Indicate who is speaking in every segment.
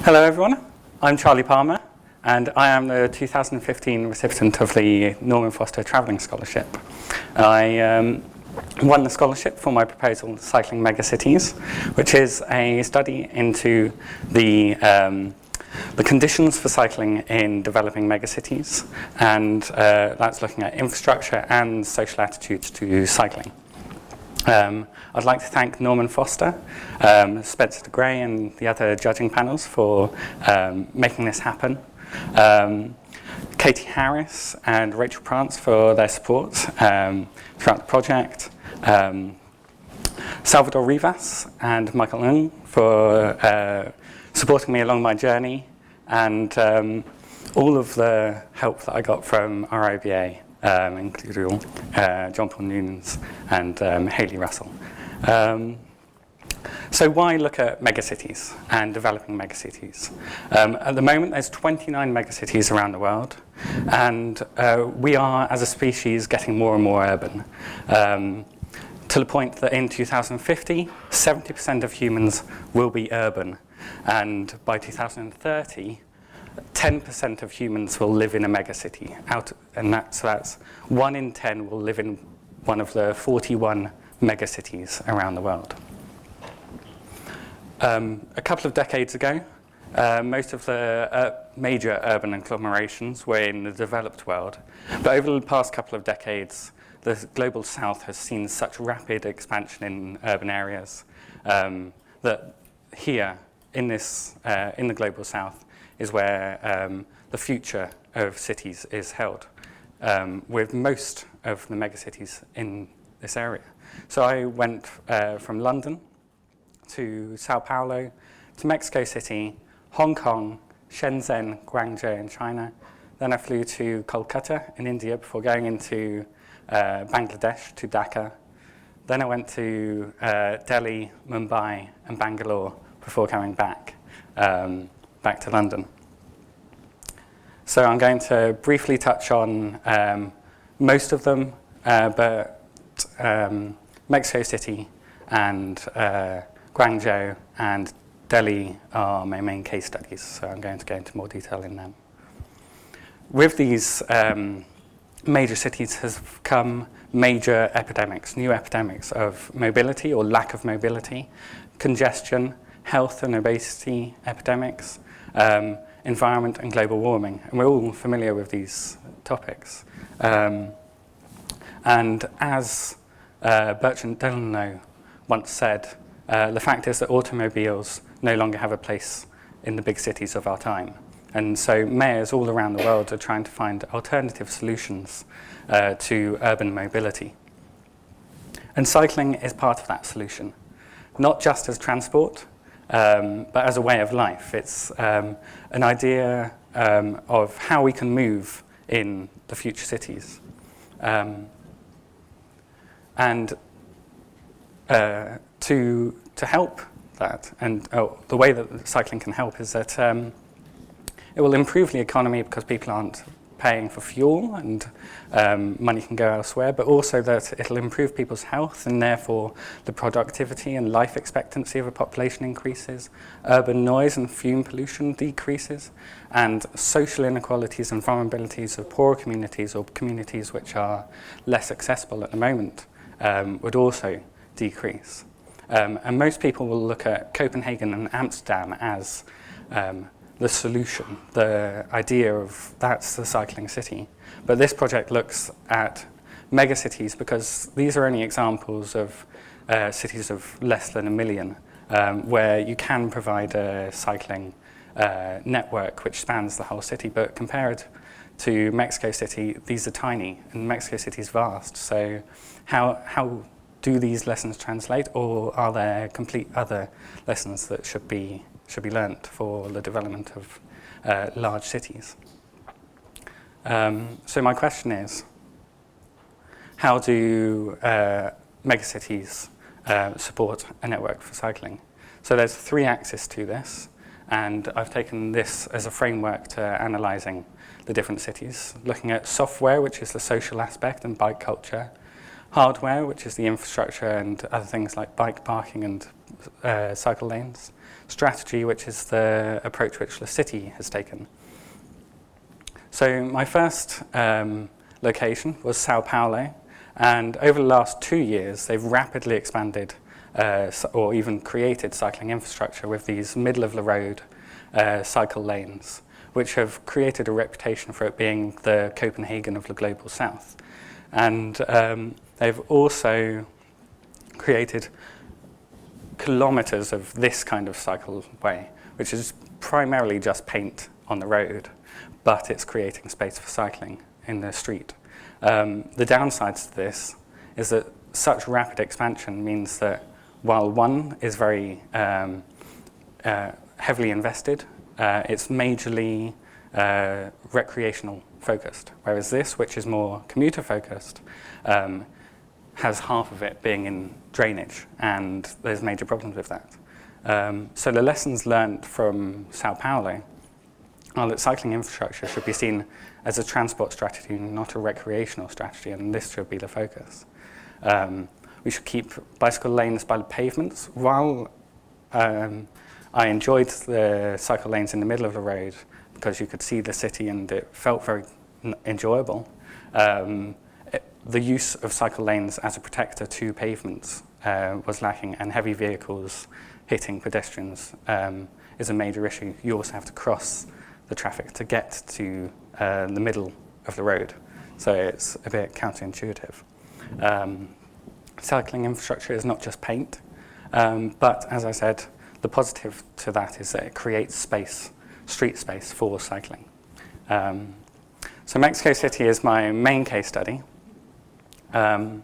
Speaker 1: Hello everyone, I'm Charlie Palmer and I am the 2015 recipient of the Norman Foster Travelling Scholarship. I won the scholarship for my proposal, Cycling Megacities, which is a study into the conditions for cycling in developing megacities, and that's looking at infrastructure and social attitudes to cycling. I'd like to thank Norman Foster, Spencer de Grey and the other judging panels for making this happen. Katie Harris and Rachel Prance for their support throughout the project. Salvador Rivas and Michael Ng for supporting me along my journey, and all of the help that I got from RIBA, including John Paul Noonans and Hayley Russell. So why look at megacities and developing megacities? At the moment, there's 29 megacities around the world, and we are, as a species, getting more and more urban, to the point that in 2050, 70% of humans will be urban, and by 2030, 10% of humans will live in a megacity, and that's 1 in 10 will live in one of the 41 megacities around the world. A couple of decades ago, most of the major urban agglomerations were in the developed world, but over the past couple of decades, the global south has seen such rapid expansion in urban areas that here, in the global south, is where the future of cities is held, with most of the megacities in this area. So I went from London to Sao Paulo to Mexico City, Hong Kong, Shenzhen, Guangzhou in China. Then I flew to Kolkata in India before going into Bangladesh to Dhaka. Then I went to Delhi, Mumbai and Bangalore before coming back to London. So I'm going to briefly touch on most of them, but Mexico City and Guangzhou and Delhi are my main case studies, so I'm going to go into more detail in them. With these major cities has come major epidemics, new epidemics of mobility or lack of mobility, congestion, health and obesity epidemics, environment and global warming. And we're all familiar with these topics. And as Bertrand Delano once said, the fact is that automobiles no longer have a place in the big cities of our time. And so mayors all around the world are trying to find alternative solutions to urban mobility. And cycling is part of that solution, not just as transport, but as a way of life. It's an idea of how we can move in the future cities. And to help that, and the way that cycling can help is that it will improve the economy because people aren't paying for fuel and money can go elsewhere, but also that it'll improve people's health and therefore the productivity and life expectancy of a population increases, urban noise and fume pollution decreases, and social inequalities and vulnerabilities of poorer communities or communities which are less accessible at the moment would also decrease. And most people will look at Copenhagen and Amsterdam as the solution, the idea of that's the cycling city. But this project looks at megacities because these are only examples of cities of less than 1 million, where you can provide a cycling network which spans the whole city. But compared to Mexico City, these are tiny, and Mexico City is vast. So how do these lessons translate, or are there complete other lessons that should be learnt for the development of large cities? So my question is, how do megacities support a network for cycling? So there's 3 axes to this, and I've taken this as a framework to analysing the different cities, looking at software, which is the social aspect and bike culture, hardware, which is the infrastructure and other things like bike parking and cycle lanes strategy, which is the approach which the city has taken. So my first location was Sao Paulo, and over the last 2 years, they've rapidly expanded or even created cycling infrastructure with these middle-of-the-road cycle lanes, which have created a reputation for it being the Copenhagen of the Global South. And they've also created kilometers of this kind of cycleway, which is primarily just paint on the road, but it's creating space for cycling in the street. The downsides to this is that such rapid expansion means that while one is very heavily invested, it's majorly recreational focused, whereas this, which is more commuter focused, has half of it being in drainage, and there's major problems with that. So the lessons learned from Sao Paulo are that cycling infrastructure should be seen as a transport strategy, not a recreational strategy, and this should be the focus. We should keep bicycle lanes by the pavements. While I enjoyed the cycle lanes in the middle of the road because you could see the city and it felt very enjoyable, the use of cycle lanes as a protector to pavements was lacking, and heavy vehicles hitting pedestrians is a major issue. You also have to cross the traffic to get to the middle of the road, so it's a bit counterintuitive. Cycling infrastructure is not just paint, but as I said, the positive to that is that it creates space, street space for cycling. So Mexico City is my main case study. I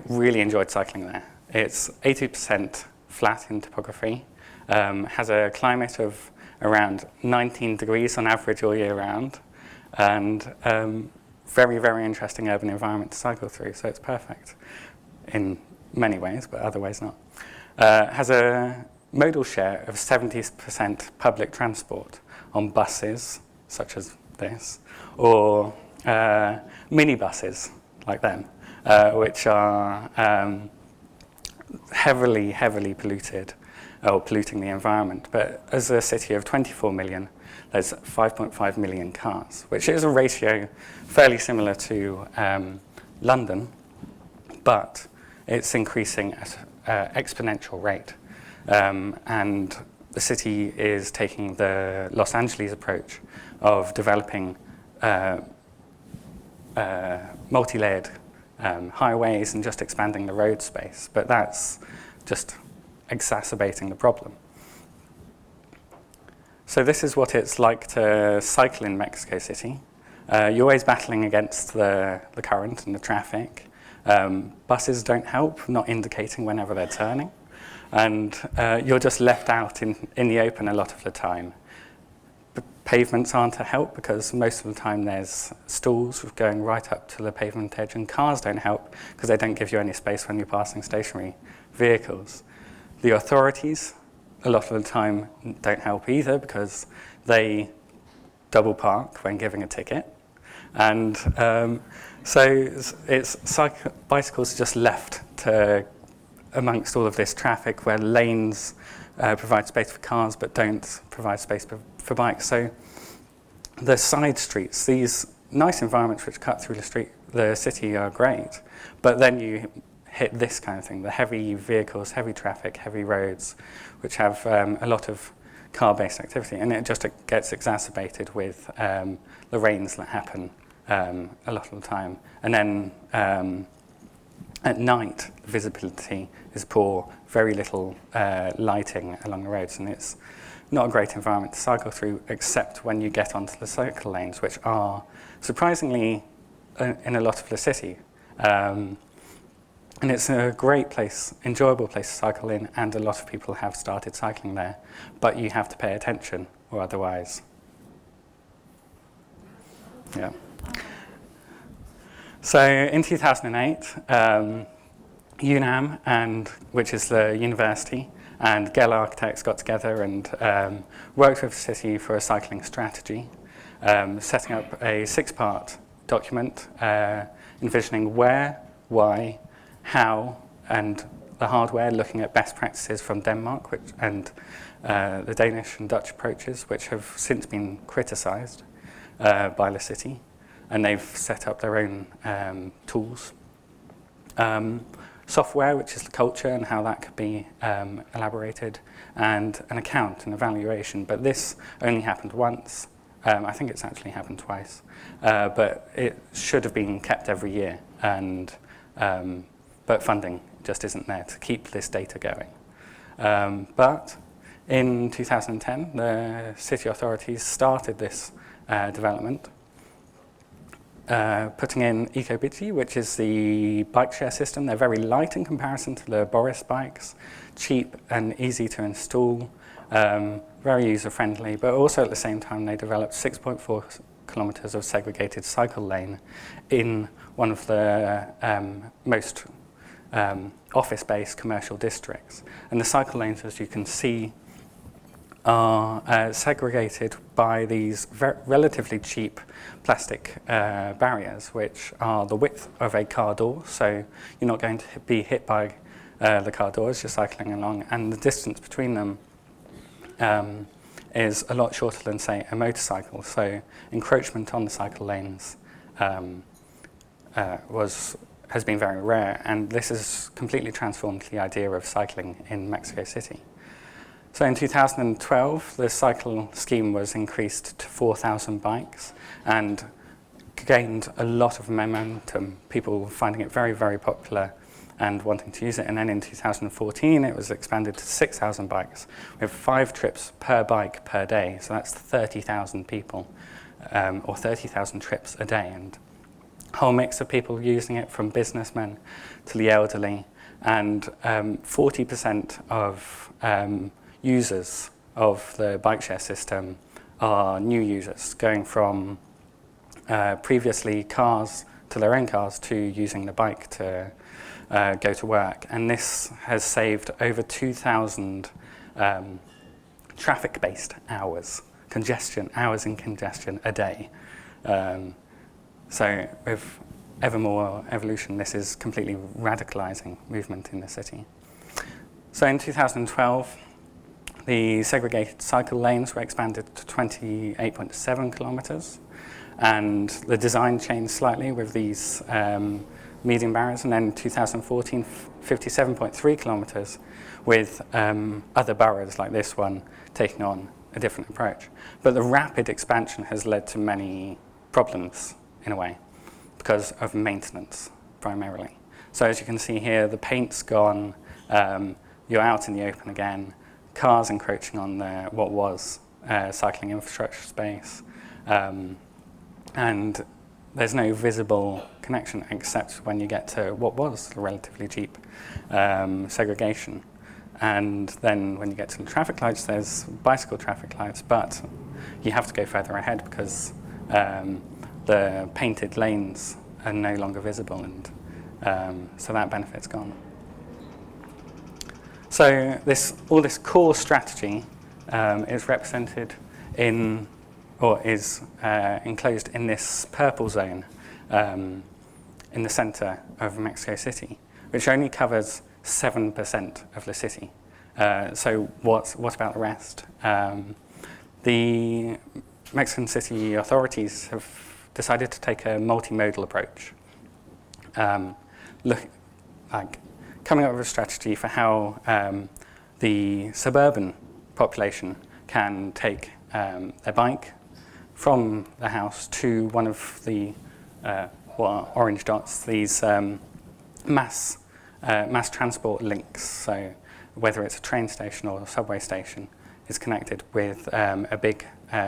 Speaker 1: really enjoyed cycling there. It's 80% flat in topography, has a climate of around 19 degrees on average all year round, and very, very interesting urban environment to cycle through, so it's perfect in many ways, but other ways not. Has a modal share of 70% public transport on buses, such as this, or minibuses like them, which are heavily polluted, or polluting the environment. But as a city of 24 million, there's 5.5 million cars, which is a ratio fairly similar to London, but it's increasing at an exponential rate. And the city is taking the Los Angeles approach of developing multi-layered highways and just expanding the road space, but that's just exacerbating the problem. So this is what it's like to cycle in Mexico City. You're always battling against the current and the traffic. Buses don't help, not indicating whenever they're turning. And you're just left out in the open a lot of the time. Pavements aren't a help because most of the time there's stalls going right up to the pavement edge, and cars don't help because they don't give you any space when you're passing stationary vehicles. The authorities, a lot of the time, don't help either because they double park when giving a ticket. And so bicycles are just left to amongst all of this traffic where lanes provide space for cars but don't provide space for bikes. So the side streets, these nice environments which cut through the city are great, but then you hit this kind of thing, the heavy vehicles, heavy traffic, heavy roads, which have a lot of car-based activity, and it just gets exacerbated with the rains that happen a lot of the time. And then at night, visibility is poor, very little lighting along the roads, and it's not a great environment to cycle through, except when you get onto the cycle lanes, which are surprisingly in a lot of the city. And it's a great place, enjoyable place to cycle in, and a lot of people have started cycling there, but you have to pay attention, or otherwise. Yeah. So in 2008, UNAM, which is the university, and Gell Architects got together and worked with the city for a cycling strategy, setting up a 6-part document envisioning where, why, how, and the hardware, looking at best practices from Denmark and the Danish and Dutch approaches, which have since been criticised by the city, and they've set up their own tools. Software, which is the culture and how that could be elaborated, and an account and evaluation. But this only happened once. I think it's actually happened twice. But it should have been kept every year. But funding just isn't there to keep this data going. But in 2010, the city authorities started this development, putting in EcoBiti, which is the bike share system. They're very light in comparison to the Boris bikes, cheap and easy to install, very user-friendly, but also at the same time they developed 6.4 kilometers of segregated cycle lane in one of the most office-based commercial districts. And the cycle lanes, as you can see, are segregated by these relatively cheap plastic barriers, which are the width of a car door, so you're not going to be hit by the car door as you're cycling along, and the distance between them is a lot shorter than, say, a motorcycle, so encroachment on the cycle lanes has been very rare, and this has completely transformed the idea of cycling in Mexico City. So in 2012, the cycle scheme was increased to 4,000 bikes and gained a lot of momentum, people finding it very, very popular and wanting to use it. And then in 2014, it was expanded to 6,000 bikes with 5 trips per bike per day. So that's 30,000 people or 30,000 trips a day. And a whole mix of people using it, from businessmen to the elderly. And 40% of users of the bike share system are new users, going from previously cars to their own cars to using the bike to go to work. And this has saved over 2,000 traffic-based hours in congestion a day. So with ever more evolution, this is completely radicalizing movement in the city. So in 2012, the segregated cycle lanes were expanded to 28.7 kilometers, and the design changed slightly with these median barriers, and then in 2014, 57.3 kilometers with other boroughs like this one taking on a different approach. But the rapid expansion has led to many problems, in a way, because of maintenance, primarily. So as you can see here, the paint's gone, you're out in the open again, cars encroaching on what was cycling infrastructure space, and there's no visible connection except when you get to what was relatively cheap segregation. And then when you get to the traffic lights, there's bicycle traffic lights, but you have to go further ahead because the painted lanes are no longer visible, and so that benefit's gone. So all this core strategy is represented in, or is enclosed in this purple zone in the center of Mexico City, which only covers 7% of the city. So what about the rest? The Mexican city authorities have decided to take a multimodal approach, coming up with a strategy for how the suburban population can take their bike from the house to one of the what are orange dots, these mass transport links. So whether it's a train station or a subway station is connected with a big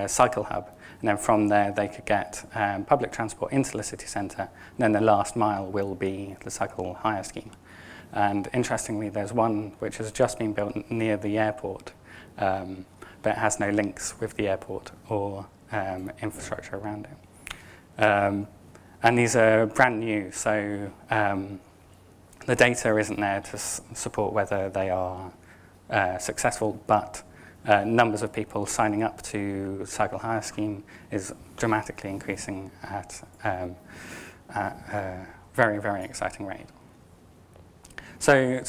Speaker 1: cycle hub. And then from there, they could get public transport into the city centre. And then the last mile will be the cycle hire scheme. And interestingly, there's one which has just been built near the airport, but it has no links with the airport or infrastructure around it. And these are brand new, so the data isn't there to support whether they are successful, but numbers of people signing up to the cycle hire scheme is dramatically increasing at a very, very exciting rate. So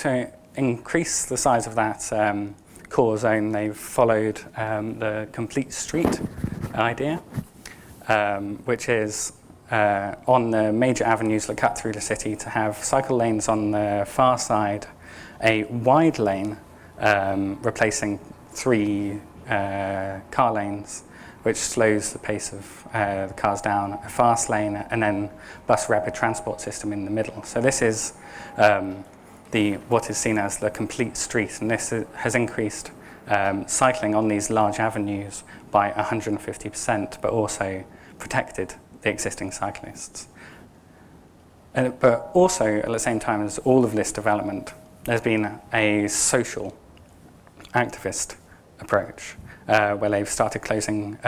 Speaker 1: increase the size of that core zone, they've followed the complete street idea, which is on the major avenues that cut through the city to have cycle lanes on the far side, a wide lane replacing 3 car lanes, which slows the pace of the cars down, a fast lane, and then bus rapid transport system in the middle. So this is what is seen as the complete street, and this has increased cycling on these large avenues by 150%, but also protected the existing cyclists. But also, at the same time as all of this development, there's been a social activist approach, where they've started closing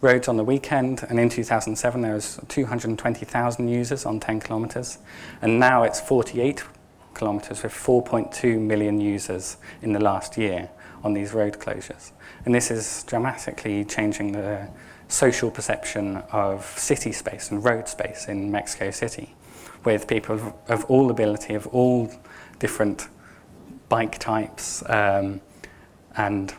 Speaker 1: roads on the weekend, and in 2007 there was 220,000 users on 10 kilometres, and now it's 48 kilometres with 4.2 million users in the last year on these road closures. And this is dramatically changing the social perception of city space and road space in Mexico City, with people of all ability, of all different bike types and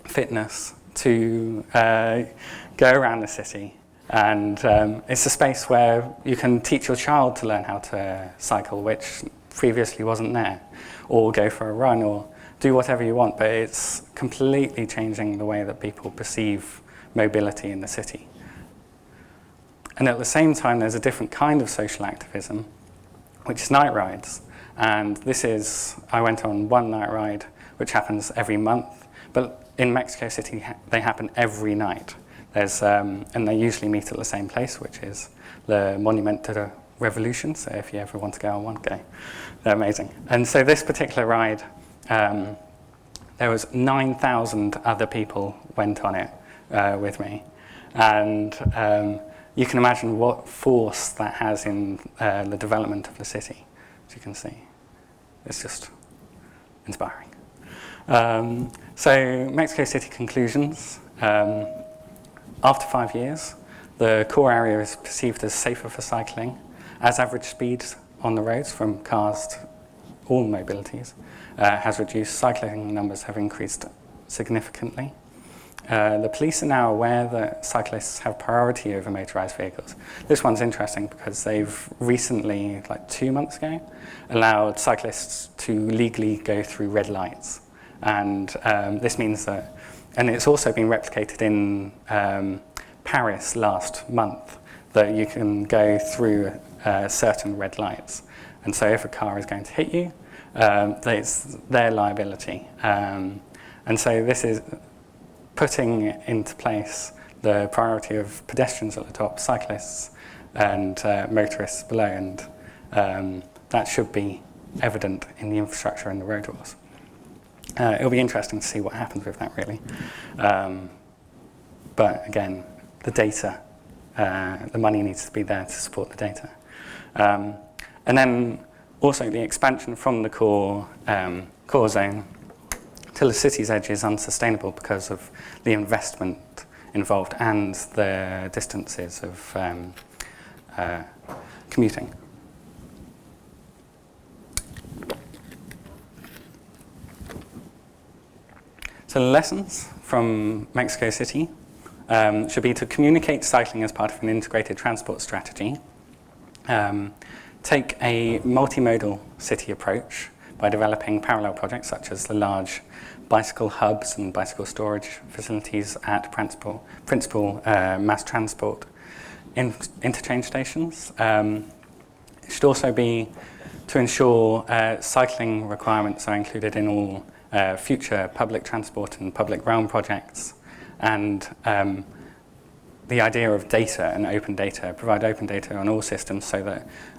Speaker 1: fitness to go around the city. And it's a space where you can teach your child to learn how to cycle, which previously wasn't there, or go for a run, or do whatever you want, but it's completely changing the way that people perceive mobility in the city. And at the same time, there's a different kind of social activism, which is night rides. And this is, I went on one night ride, which happens every month, but in Mexico City, they happen every night. And they usually meet at the same place, which is the Monument to the Revolution. So if you ever want to go on one, go. They're amazing. And so this particular ride, there was 9,000 other people went on it with me. And you can imagine what force that has in the development of the city, as you can see. It's just inspiring. So Mexico City conclusions. After 5 years, the core area is perceived as safer for cycling, as average speeds on the roads from cars to all mobilities has reduced. Cycling numbers have increased significantly. The police are now aware that cyclists have priority over motorised vehicles. This one's interesting because they've recently, like 2 months ago, allowed cyclists to legally go through red lights. And this means that, and it's also been replicated in Paris last month, that you can go through certain red lights. And so if a car is going to hit you, it's their liability. And so this is putting into place the priority of pedestrians at the top, cyclists and motorists below, and that should be evident in the infrastructure and the road rules. It'll be interesting to see what happens with that, really. But again, the data, the money needs to be there to support the data. And then also the expansion from the core zone to the city's edge is unsustainable because of the investment involved and the distances of commuting. So the lessons from Mexico City should be to communicate cycling as part of an integrated transport strategy, take a multimodal city approach by developing parallel projects such as the large bicycle hubs and bicycle storage facilities at principal mass transport interchange stations. It should also be to ensure cycling requirements are included in all future public transport and public realm projects, and the idea of data and open data, provide open data on all systems so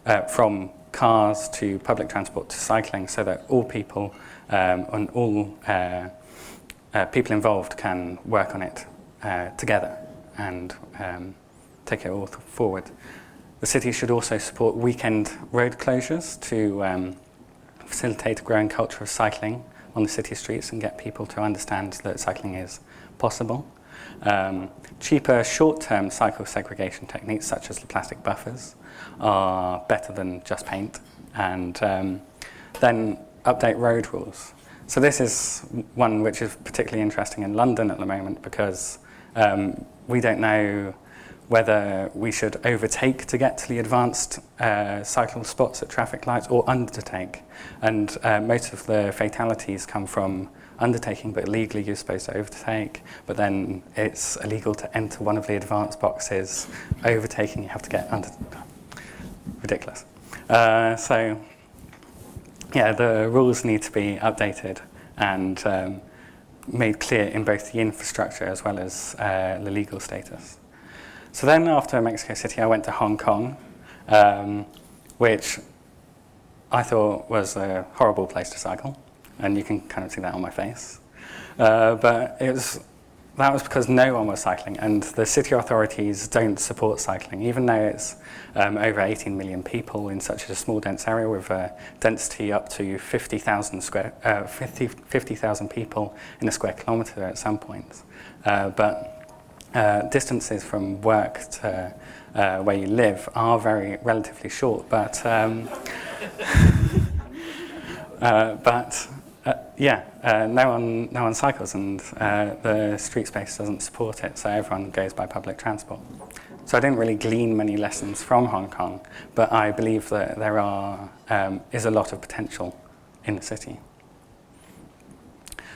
Speaker 1: that from cars to public transport to cycling, so that all people and all people involved can work on it together and take it all forward. The city should also support weekend road closures to facilitate a growing culture of cycling on the city streets and get people to understand that cycling is possible. Cheaper short-term cycle segregation techniques such as the plastic buffers are better than just paint. And then update road rules. So this is one which is particularly interesting in London at the moment because we don't know whether we should overtake to get to the advanced cycle spots at traffic lights or undertake. And most of the fatalities come from undertaking, but legally you're supposed to overtake, but then it's illegal to enter one of the advanced boxes. Overtaking, you have to get under. Ridiculous. So, yeah, the rules need to be updated and made clear in both the infrastructure as well as the legal status. So then after Mexico City, I went to Hong Kong, which I thought was a horrible place to cycle, and you can kind of see that on my face. But that was because no one was cycling, and the city authorities don't support cycling, even though it's over 18 million people in such a small, dense area with a density up to 50,000 people in a square kilometre at some points. But distances from work to where you live are relatively short, but no one cycles, and the street space doesn't support it, so everyone goes by public transport. So I didn't really glean many lessons from Hong Kong, but I believe that there is a lot of potential in the city.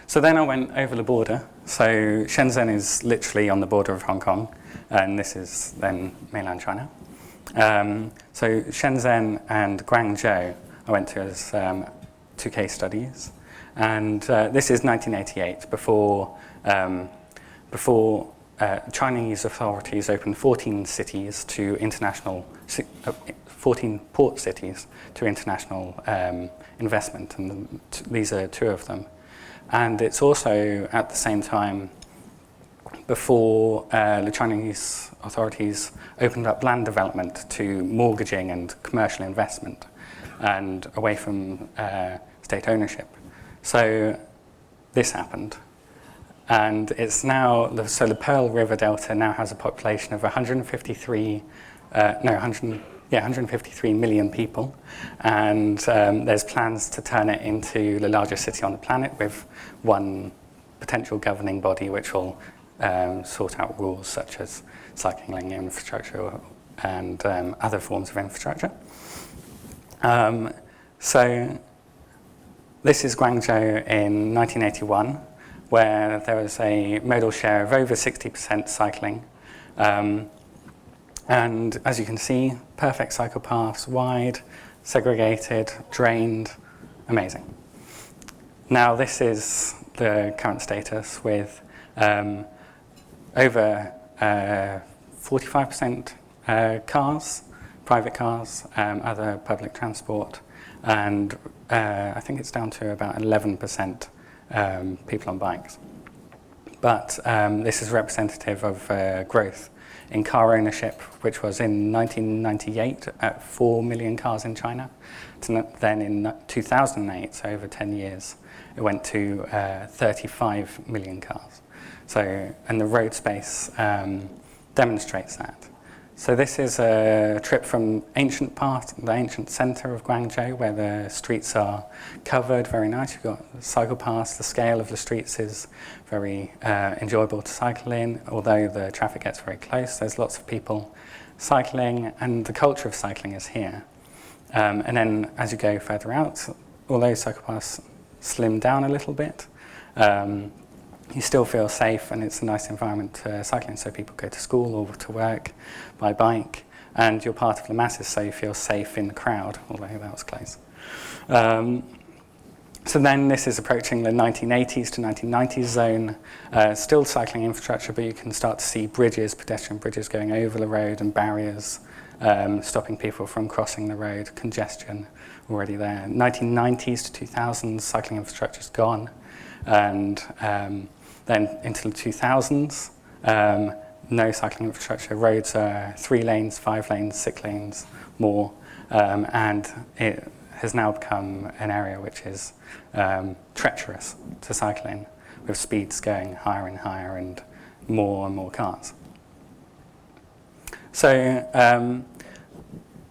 Speaker 1: So then I went over the border. So Shenzhen is literally on the border of Hong Kong, and this is then mainland China. So Shenzhen and Guangzhou I went to as 2 case studies. And this is 1988, before Chinese authorities opened 14 cities to 14 port cities to international investment, and these are 2 of them. And it's also at the same time before the Chinese authorities opened up land development to mortgaging and commercial investment and away from state ownership. So this happened. And it's now, so the Pearl River Delta now has a population of 153 million people, and there's plans to turn it into the largest city on the planet with one potential governing body which will sort out rules such as cycling infrastructure and other forms of infrastructure. So this is Guangzhou in 1981, where there was a modal share of over 60% cycling. And as you can see, perfect cycle paths, wide, segregated, drained, amazing. Now this is the current status with over 45% cars, private cars, other public transport, and I think it's down to about 11% people on bikes. But this is representative of growth in car ownership, which was in 1998 at 4 million cars in China. Then in 2008, so over 10 years, it went to 35 million cars. So, and the road space demonstrates that. So this is a trip from the ancient centre of Guangzhou, where the streets are covered, very nice. You've got cycle paths. The scale of the streets is very enjoyable to cycle in, although the traffic gets very close. There's lots of people cycling, and the culture of cycling is here. And then as you go further out, although cycle paths slim down a little bit, you still feel safe, and it's a nice environment to cycle in, so people go to school or to work by bike, and you're part of the masses, so you feel safe in the crowd, although that was close. So then this is approaching the 1980s to 1990s zone, still cycling infrastructure, but you can start to see bridges, pedestrian bridges going over the road, and barriers stopping people from crossing the road, congestion already there. 1990s to 2000s, cycling infrastructure is gone, and then into the 2000s, no cycling infrastructure. Roads are 3 lanes, 5 lanes, 6 lanes more, and it has now become an area which is treacherous to cycle in, with speeds going higher and higher and more cars. So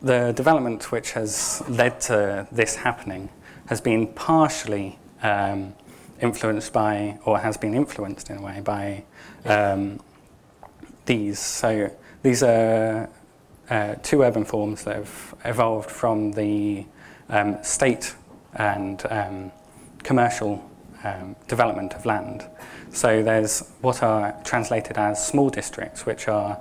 Speaker 1: the development which has led to this happening has been partially influenced by, or has been influenced in a way by these. So these are two urban forms that have evolved from the state and commercial development of land. So there's what are translated as small districts, which are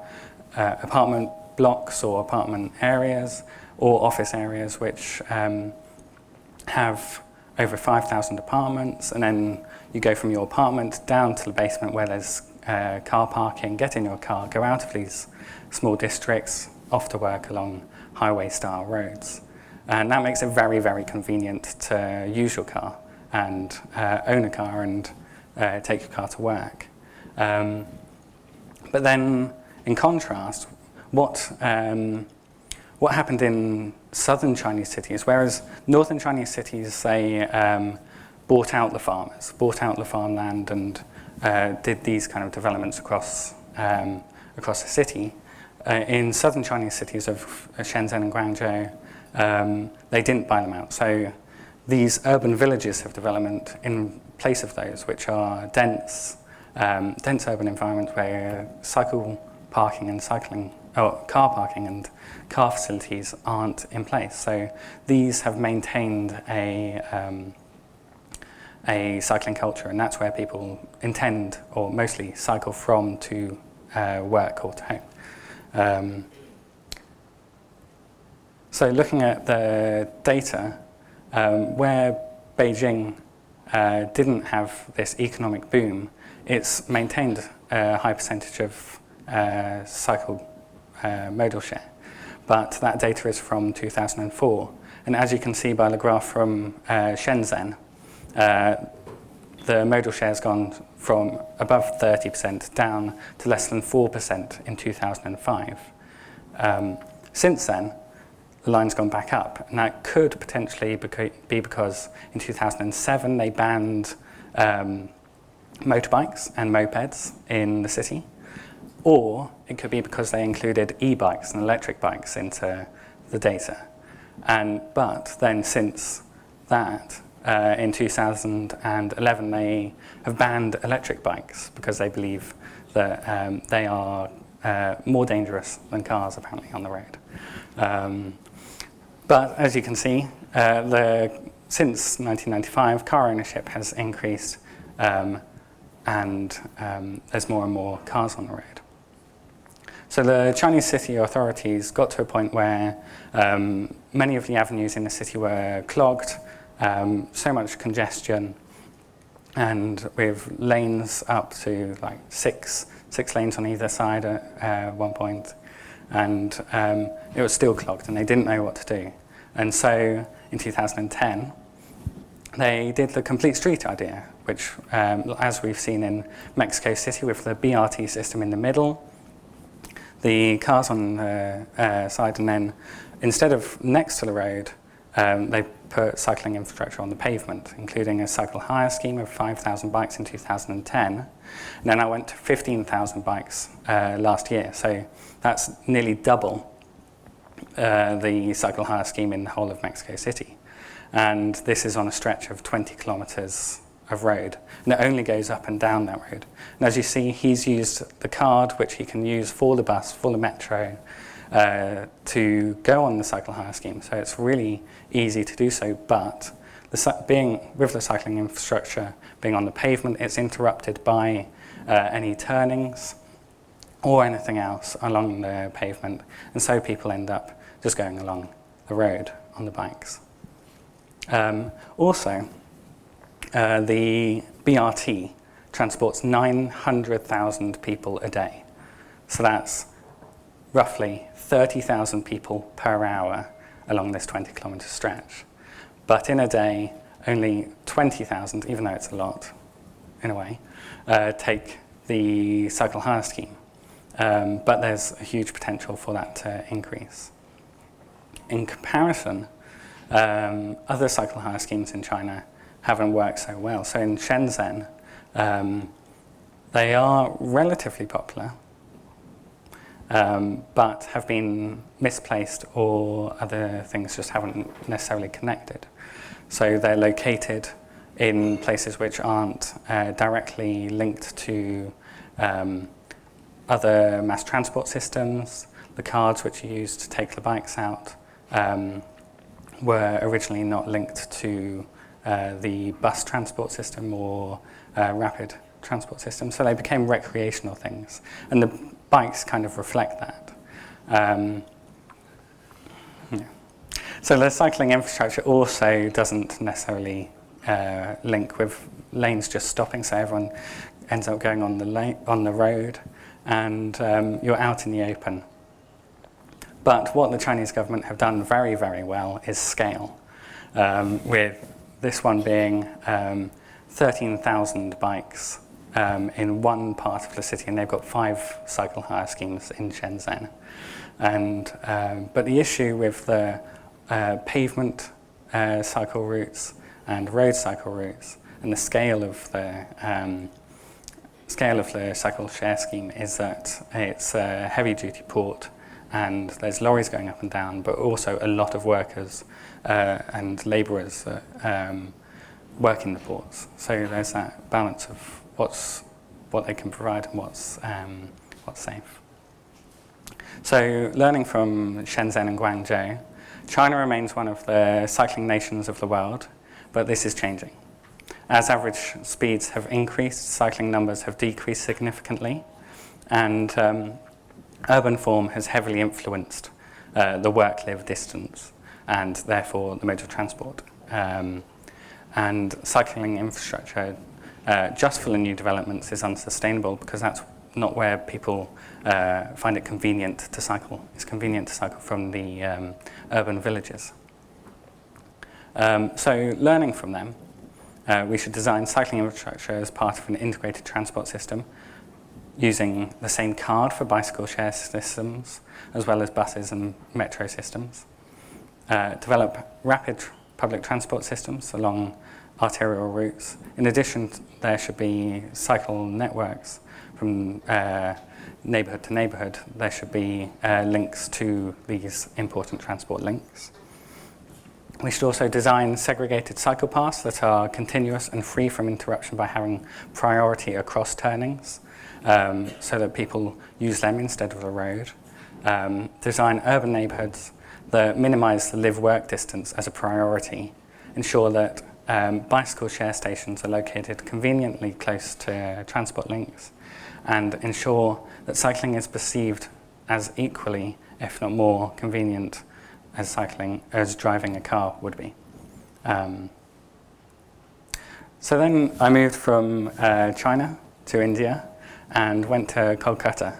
Speaker 1: apartment blocks or apartment areas or office areas which have over 5,000 apartments, and then you go from your apartment down to the basement where there's car parking, get in your car, go out of these small districts, off to work along highway-style roads. And that makes it very, very convenient to use your car and own a car and take your car to work. But then, in contrast, what happened in southern Chinese cities, whereas northern Chinese cities, they bought out the farmers, bought out the farmland and did these kind of developments across the city. In southern Chinese cities of Shenzhen and Guangzhou, they didn't buy them out. So these urban villages have development in place of those, which are dense urban environments where cycle parking and car parking and car facilities aren't in place. So these have maintained a cycling culture, and that's where people intend or mostly cycle from to work or to home. So looking at the data, where Beijing didn't have this economic boom, it's maintained a high percentage of cycle modal share. But that data is from 2004. And as you can see by the graph from Shenzhen, the modal share has gone from above 30% down to less than 4% in 2005. Since then, the line's gone back up, and that could potentially be because in 2007 they banned motorbikes and mopeds in the city, or it could be because they included e-bikes and electric bikes into the data. But then since that, in 2011, they have banned electric bikes because they believe that they are more dangerous than cars, apparently, on the road. But as you can see, since 1995, car ownership has increased, and there's more and more cars on the road. So the Chinese city authorities got to a point where many of the avenues in the city were clogged, so much congestion, and with lanes up to like six lanes on either side at one point, and it was still clogged, and they didn't know what to do. And so in 2010, they did the complete street idea, which, as we've seen in Mexico City with the BRT system in the middle, the cars on the side, and then instead of next to the road, they put cycling infrastructure on the pavement, including a cycle hire scheme of 5,000 bikes in 2010. And then I went to 15,000 bikes last year. So that's nearly double the cycle hire scheme in the whole of Mexico City. And this is on a stretch of 20 kilometers of road. And it only goes up and down that road. And as you see, he's used the card, which he can use for the bus, for the metro, to go on the cycle hire scheme. So it's really easy to do so, but with the cycling infrastructure being on the pavement, it's interrupted by any turnings or anything else along the pavement, and so people end up just going along the road on the bikes. Also, the BRT transports 900,000 people a day. So that's roughly 30,000 people per hour along this 20-kilometre stretch. But in a day, only 20,000, even though it's a lot, in a way, take the cycle hire scheme. But there's a huge potential for that to increase. In comparison, other cycle hire schemes in China haven't worked so well. So in Shenzhen, they are relatively popular, but have been misplaced, or other things just haven't necessarily connected. So they're located in places which aren't directly linked to other mass transport systems. The cards which are used to take the bikes out were originally not linked to the bus transport system or rapid transport system, so they became recreational things. And the bikes kind of reflect that. Yeah. So the cycling infrastructure also doesn't necessarily link with lanes just stopping, so everyone ends up going on the road, and you're out in the open. But what the Chinese government have done very, very well is scale, with this one being 13,000 bikes in one part of the city, and they've got 5 cycle hire schemes in Shenzhen. And but the issue with the pavement cycle routes and road cycle routes and the scale of the cycle share scheme is that it's a heavy-duty port, and there's lorries going up and down, but also a lot of workers and labourers that work in the ports. So there's that balance of what they can provide and what's safe. So learning from Shenzhen and Guangzhou, China remains one of the cycling nations of the world, but this is changing. As average speeds have increased, cycling numbers have decreased significantly, and urban form has heavily influenced the work-live distance and therefore the mode of transport. And cycling infrastructure just for the new developments is unsustainable because that's not where people find it convenient to cycle. It's convenient to cycle from the urban villages. So learning from them, we should design cycling infrastructure as part of an integrated transport system using the same card for bicycle share systems as well as buses and metro systems. Develop rapid public transport systems along arterial routes. In addition, there should be cycle networks from neighbourhood to neighbourhood. There should be links to these important transport links. We should also design segregated cycle paths that are continuous and free from interruption by having priority across turnings, so that people use them instead of the road. Design urban neighbourhoods that minimise the live-work distance as a priority. Ensure that bicycle share stations are located conveniently close to transport links, and ensure that cycling is perceived as equally, if not more, convenient as driving a car would be. So then I moved from China to India and went to Kolkata,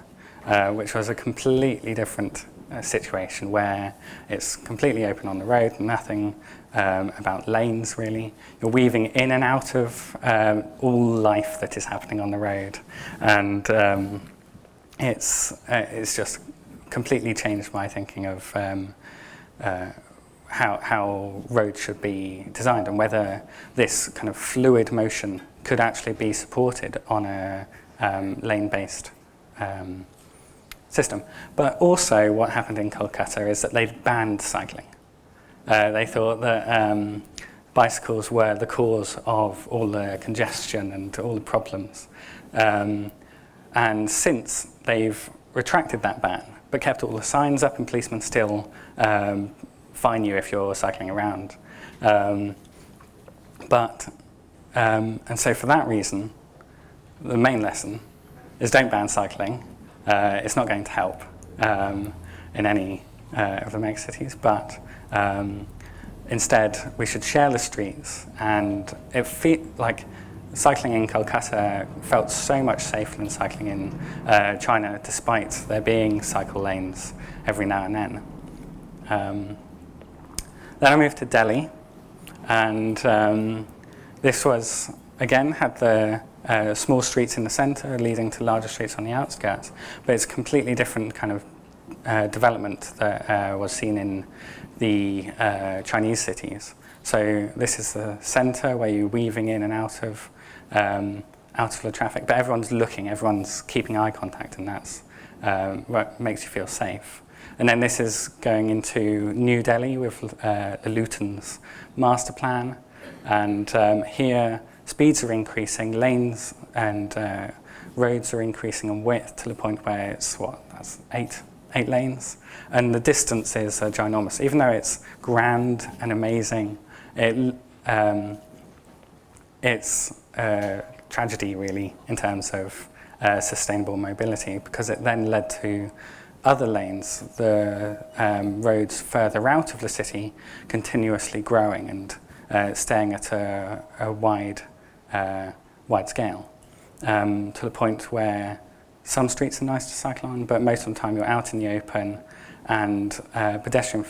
Speaker 1: which was a completely different situation where it's completely open on the road, nothing about lanes really. You're weaving in and out of all life that is happening on the road, and it's just completely changed my thinking of how roads should be designed and whether this kind of fluid motion could actually be supported on a lane-based system. But also what happened in Kolkata is that they banned cycling. They thought that bicycles were the cause of all the congestion and all the problems. And since they've retracted that ban, but kept all the signs up, and policemen still fine you if you're cycling around. And so for that reason, the main lesson is don't ban cycling. It's not going to help in any of the megacities, but instead we should share the streets, and like cycling in Kolkata felt so much safer than cycling in China, despite there being cycle lanes every now and then. Then I moved to Delhi, and this was, again, had the small streets in the centre leading to larger streets on the outskirts, but it's a completely different kind of development that was seen in the Chinese cities. So this is the centre where you're weaving in and out of the traffic, but everyone's looking, everyone's keeping eye contact, and that's what makes you feel safe. And then this is going into New Delhi with the Luton's master plan. And here, speeds are increasing, lanes and roads are increasing in width to the point where it's, that's eight lanes. And the distances are ginormous. Even though it's grand and amazing, it's a tragedy, really, in terms of sustainable mobility, because it then led to other lanes, the roads further out of the city, continuously growing and staying at a wide scale, to the point where some streets are nice to cycle on, but most of the time you're out in the open, and pedestrian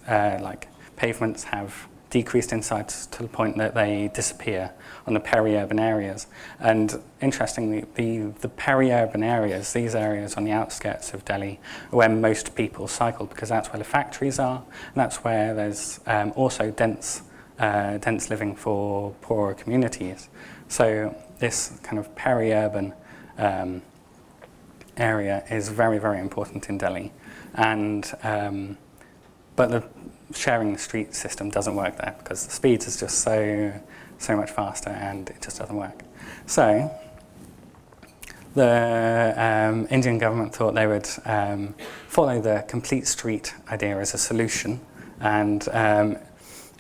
Speaker 1: like pavements have decreased in size to the point that they disappear on the peri-urban areas. And interestingly, the peri-urban areas, these areas on the outskirts of Delhi, are where most people cycle, because that's where the factories are, and that's where there's also dense living for poorer communities. So this kind of peri-urban area is very, very important in Delhi. And but the sharing the street system doesn't work there, because the speeds is just so much faster, and it just doesn't work. So the Indian government thought they would follow the complete street idea as a solution and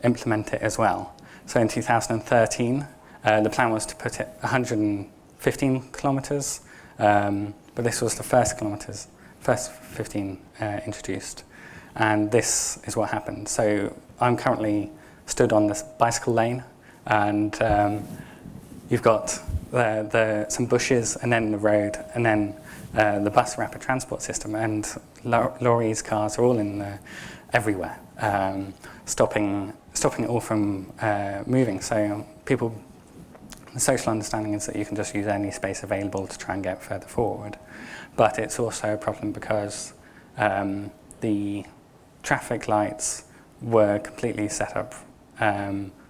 Speaker 1: implement it as well. So in 2013, the plan was to put it 115 kilometres, but this was the first 15 introduced. And this is what happened. So I'm currently stood on this bicycle lane, and you've got some bushes, and then the road, and then the bus rapid transport system, and lorries, cars are all in everywhere, stopping it all from moving. So the social understanding is that you can just use any space available to try and get further forward. But it's also a problem because the traffic lights were completely set up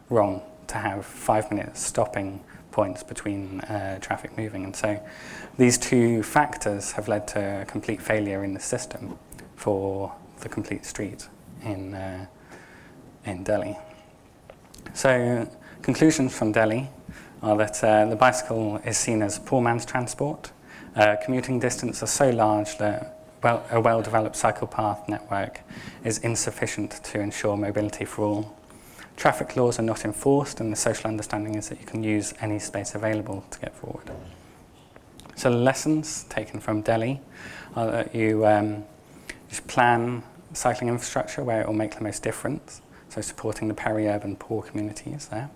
Speaker 1: wrong to have 5-minute stopping points between traffic moving. And so these two factors have led to a complete failure in the system for the complete street in Delhi. So conclusions from Delhi are that the bicycle is seen as poor man's transport. Commuting distances are so large that a well-developed cycle path network is insufficient to ensure mobility for all. Traffic laws are not enforced, and the social understanding is that you can use any space available to get forward. So the lessons taken from Delhi are that you should plan cycling infrastructure where it will make the most difference, so supporting the peri-urban poor communities there.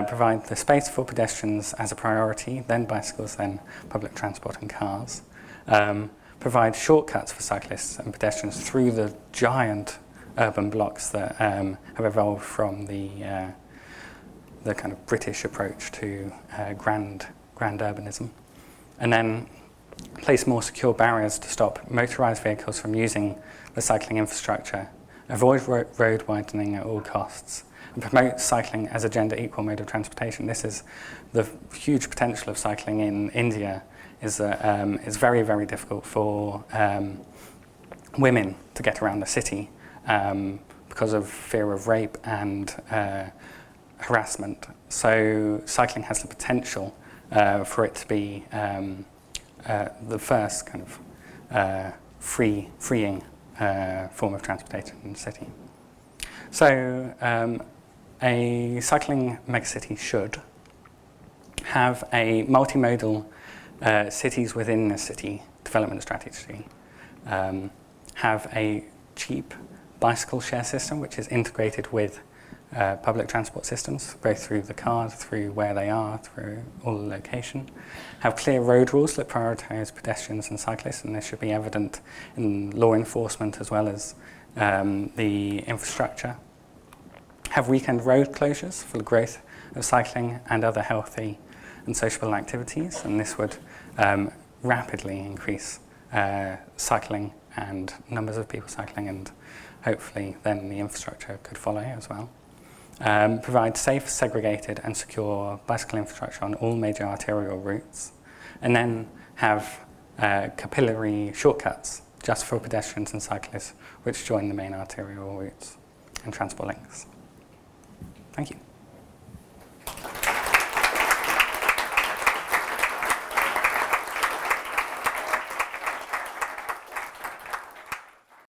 Speaker 1: Provide the space for pedestrians as a priority, then bicycles, then public transport and cars. Provide shortcuts for cyclists and pedestrians through the giant urban blocks that have evolved from the kind of British approach to grand urbanism. And then place more secure barriers to stop motorised vehicles from using the cycling infrastructure. Avoid road widening at all costs. And promote cycling as a gender-equal mode of transportation. This is the huge potential of cycling in India, is that it's very, very difficult for women to get around the city because of fear of rape and harassment. So cycling has the potential for it to be the first kind of freeing form of transportation in the city. So a cycling megacity should have a multimodal cities within a city development strategy, have a cheap bicycle share system which is integrated with public transport systems, both through the cars, through where they are, through all the location. Have clear road rules that prioritise pedestrians and cyclists, and this should be evident in law enforcement as well as the infrastructure. Have weekend road closures for the growth of cycling and other healthy and sociable activities, and this would rapidly increase cycling and numbers of people cycling, and hopefully then the infrastructure could follow as well. Provide safe, segregated and secure bicycle infrastructure on all major arterial routes, and then have capillary shortcuts just for pedestrians and cyclists, which join the main arterial routes and transport links. Thank you.